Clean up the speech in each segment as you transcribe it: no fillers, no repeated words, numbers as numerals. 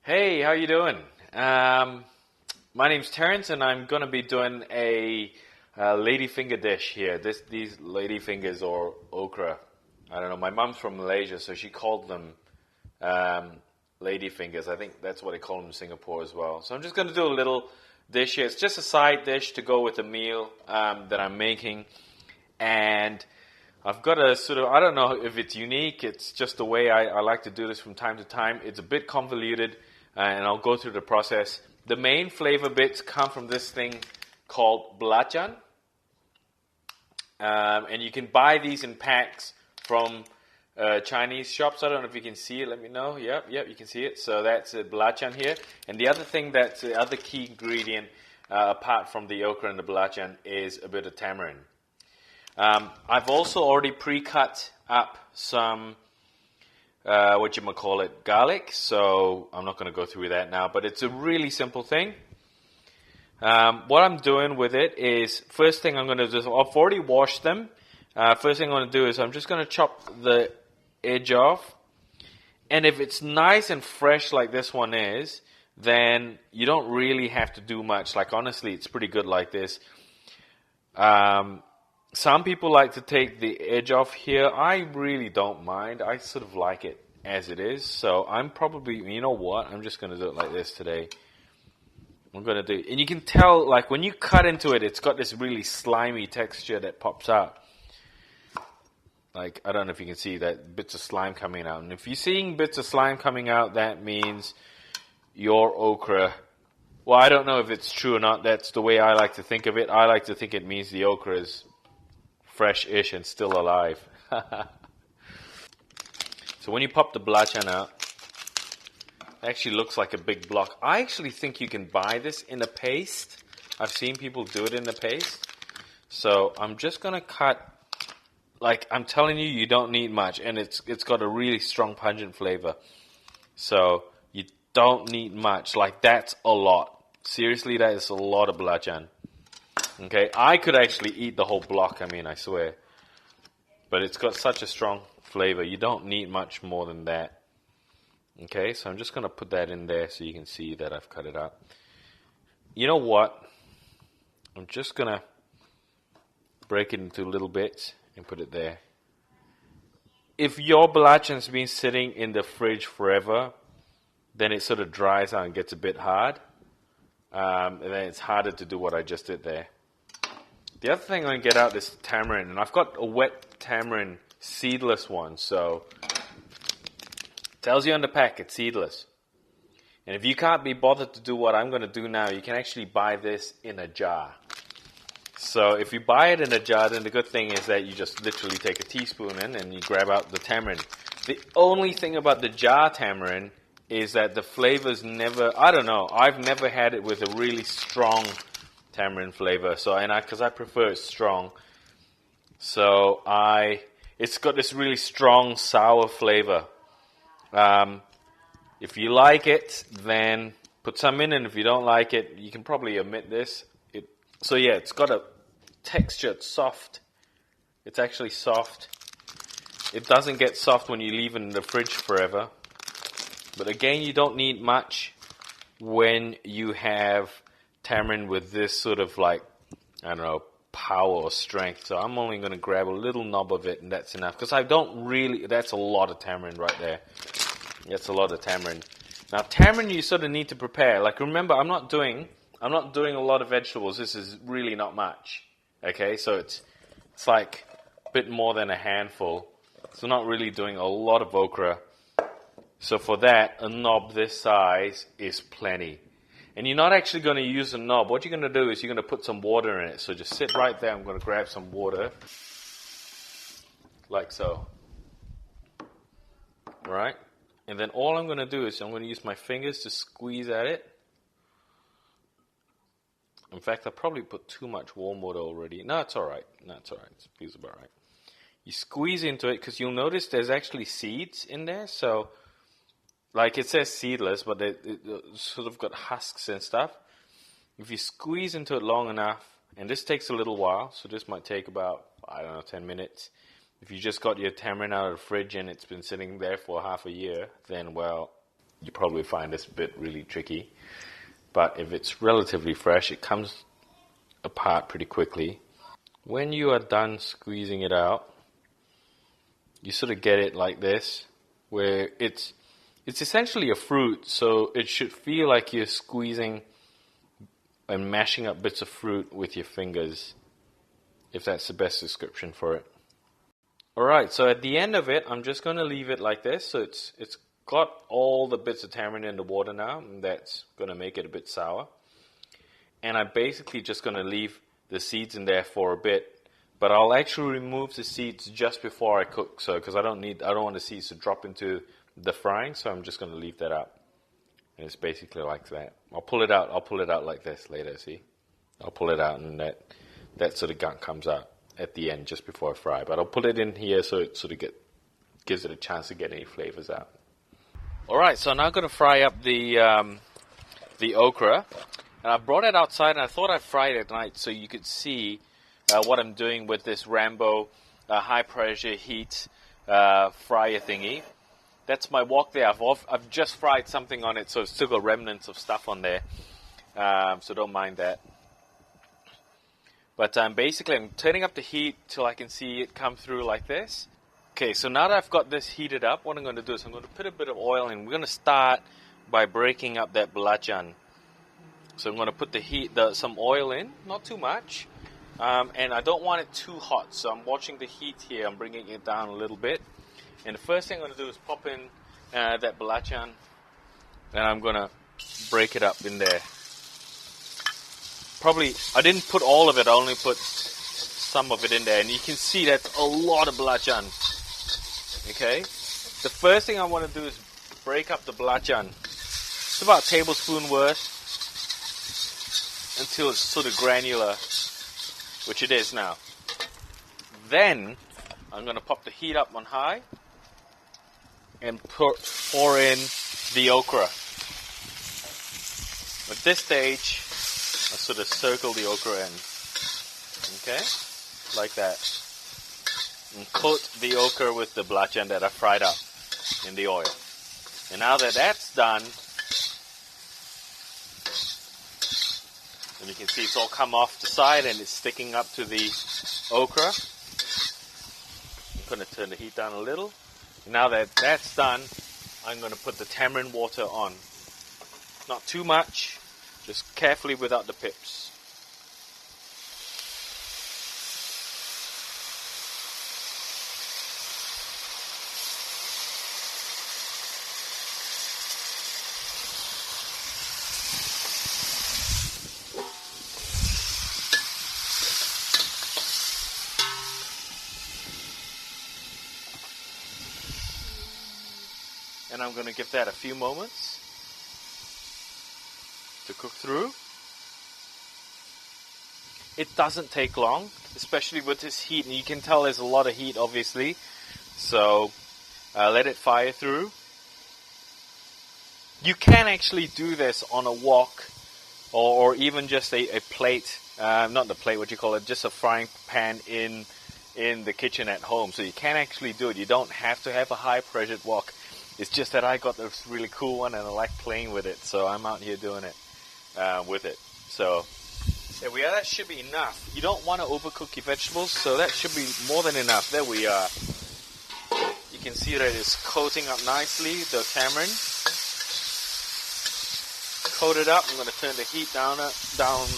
Hey, how you doing? My name's Terrence, and I'm gonna be doing a ladyfinger dish here. These ladyfingers or okra. I don't know. My mom's from Malaysia, so she called them ladyfingers. I think that's what they call them in Singapore as well. So I'm just gonna do a little dish here. It's just a side dish to go with the meal that I'm making, and I've got a sort of, I don't know if it's unique, it's just the way I like to do this from time to time. It's a bit convoluted, and I'll go through the process. The main flavor bits come from this thing called belacan. And you can buy these in packs from Chinese shops. I don't know if you can see it, let me know. Yep, you can see it. So that's belacan here. And the other thing that's the other key ingredient, apart from the okra and the belacan, is a bit of tamarind. I've also already pre-cut up some, garlic, so I'm not going to go through that now, but it's a really simple thing. What I'm doing with it is, first thing I'm going to do, I've already washed them. First thing I'm going to do is I'm just going to chop the edge off, and if it's nice and fresh like this one is, then you don't really have to do much. Like, honestly, it's pretty good like this. Some people like to take the edge off here. I really don't mind. I sort of like it as it is. So I'm probably, you know what? I'm just going to do it like this today. I'm going to do it. And you can tell, like, when you cut into it, it's got this really slimy texture that pops out. Like, I don't know if you can see that bits of slime coming out. And if you're seeing bits of slime coming out, that means your okra. Well, I don't know if it's true or not. That's the way I like to think of it. I like to think it means the okra is fresh-ish and still alive. So when you pop the belacan out, it actually looks like a big block. I actually think you can buy this in a paste. I've seen people do it in a paste. So I'm just going to cut, like I'm telling you, you don't need much. And it's got a really strong pungent flavor. So you don't need much. Like, that's a lot. Seriously, that is a lot of belacan. Okay, I could actually eat the whole block, I swear. But it's got such a strong flavor, you don't need much more than that. Okay, so I'm just going to put that in there so you can see that I've cut it up. You know what? I'm just going to break it into little bits and put it there. If your belacan's been sitting in the fridge forever, then it sort of dries out and gets a bit hard. And then it's harder to do what I just did there. The other thing I'm going to get out is tamarind, and I've got a wet tamarind seedless one, so it tells you on the pack it's seedless. And if you can't be bothered to do what I'm going to do now, you can actually buy this in a jar. So if you buy it in a jar, then the good thing is that you just literally take a teaspoon in and you grab out the tamarind. The only thing about the jar tamarind is that the flavor's never, I don't know, I've never had it with a really strong tamarind flavor, so because I prefer it strong, so it's got this really strong sour flavor. If you like it, then put some in, and if you don't like it, you can probably omit this. So yeah, it's got a texture. It's soft. It's actually soft. It doesn't get soft when you leave it in the fridge forever. But again, you don't need much when you have tamarind with this sort of, like, I don't know, power or strength. So I'm only going to grab a little knob of it, and that's enough. Because I don't really, that's a lot of tamarind right there. That's a lot of tamarind. Now, tamarind you sort of need to prepare. Like, remember, I'm not doing a lot of vegetables. This is really not much. Okay, so it's like a bit more than a handful. So not really doing a lot of okra. So for that, a knob this size is plenty. And you're not actually going to use a knob. What you're going to do is you're going to put some water in it. So just sit right there. I'm going to grab some water. Like so. Right? And then all I'm going to do is I'm going to use my fingers to squeeze at it. In fact, I probably put too much warm water already. No, it's alright. It feels about right. You squeeze into it because you'll notice there's actually seeds in there. So, like, it says seedless, but it sort of got husks and stuff. If you squeeze into it long enough, and this takes a little while, so this might take about, 10 minutes. If you just got your tamarind out of the fridge and it's been sitting there for half a year, then, well, you probably find this bit really tricky. But if it's relatively fresh, it comes apart pretty quickly. When you are done squeezing it out, you sort of get it like this, where it's essentially a fruit, so it should feel like you're squeezing and mashing up bits of fruit with your fingers, if that's the best description for it. Alright, so at the end of it, I'm just going to leave it like this, so it's got all the bits of tamarind in the water now, and that's going to make it a bit sour. And I'm basically just going to leave the seeds in there for a bit, but I'll actually remove the seeds just before I cook, so because I don't want the seeds to drop into the frying, so I'm just going to leave that out. And it's basically like that. I'll pull it out like this later, see? I'll pull it out and that sort of gunk comes out at the end just before I fry. But I'll put it in here so it sort of gives it a chance to get any flavors out. Alright, so I'm now going to fry up the okra. And I brought it outside and I thought I'd fry it at night so you could see what I'm doing with this Rambo high pressure heat fryer thingy. That's my wok there. I've just fried something on it, so it's still got remnants of stuff on there. So don't mind that. But basically, I'm turning up the heat till I can see it come through like this. Okay, so now that I've got this heated up, what I'm going to do is I'm going to put a bit of oil in. We're going to start by breaking up that belacan. So I'm going to put some oil in, not too much. And I don't want it too hot, so I'm watching the heat here. I'm bringing it down a little bit. And the first thing I'm going to do is pop in that belacan, and I'm going to break it up in there. Probably, I didn't put all of it, I only put some of it in there. And you can see that's a lot of belacan. Okay? The first thing I want to do is break up the belacan. It's about a tablespoon worth until it's sort of granular, which it is now. Then, I'm going to pop the heat up on high and pour in the okra. At this stage, I sort of circle the okra in, okay, like that, and coat the okra with the belacan that I fried up in the oil. And now that that's done, and you can see it's all come off the side and it's sticking up to the okra. I'm going to turn the heat down a little. Now that that's done, I'm going to put the tamarind water on. Not too much, just carefully without the pips. And I'm going to give that a few moments to cook through. It doesn't take long, especially with this heat. And you can tell there's a lot of heat, obviously. So let it fire through. You can actually do this on a wok or even just a plate. Not the plate, what you call it, just a frying pan in the kitchen at home. So you can actually do it. You don't have to have a high pressured wok. It's just that I got this really cool one and I like playing with it, so I'm out here doing it with it. So there we are. That should be enough. You don't want to overcook your vegetables, so that should be more than enough. There we are. You can see that it's coating up nicely, the tamarind. Coat it up. I'm going to turn the heat down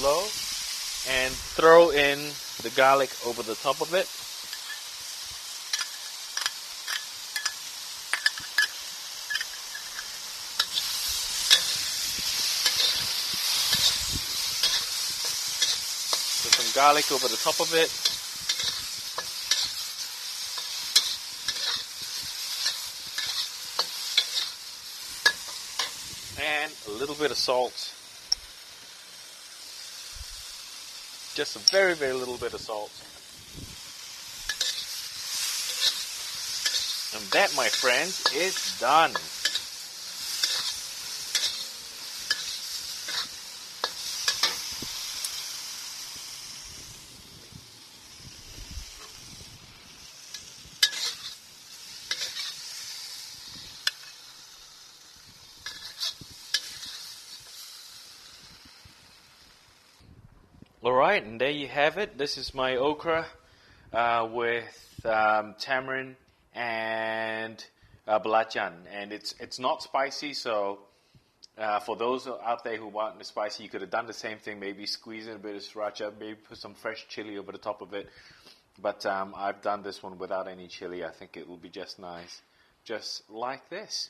low and throw in the garlic over the top of it. Some garlic over the top of it. And a little bit of salt. Just a very, very little bit of salt. And that, my friends, is done. Alright, and there you have it. This is my okra with tamarind and belacan. And it's not spicy, so for those out there who want the spicy, you could have done the same thing. Maybe squeeze in a bit of sriracha, maybe put some fresh chili over the top of it. But I've done this one without any chili. I think it will be just nice. Just like this.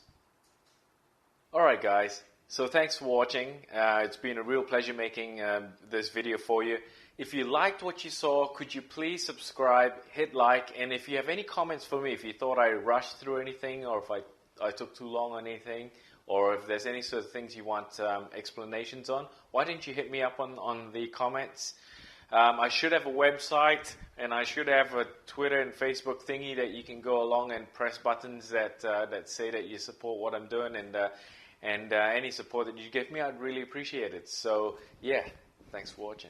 Alright guys, so thanks for watching. It's been a real pleasure making this video for you. If you liked what you saw, could you please subscribe, hit like, and if you have any comments for me, if you thought I rushed through anything, or if I took too long on anything, or if there's any sort of things you want explanations on, why don't you hit me up on the comments? I should have a website, and I should have a Twitter and Facebook thingy that you can go along and press buttons that say that you support what I'm doing, and any support that you give me, I'd really appreciate it. So yeah, thanks for watching.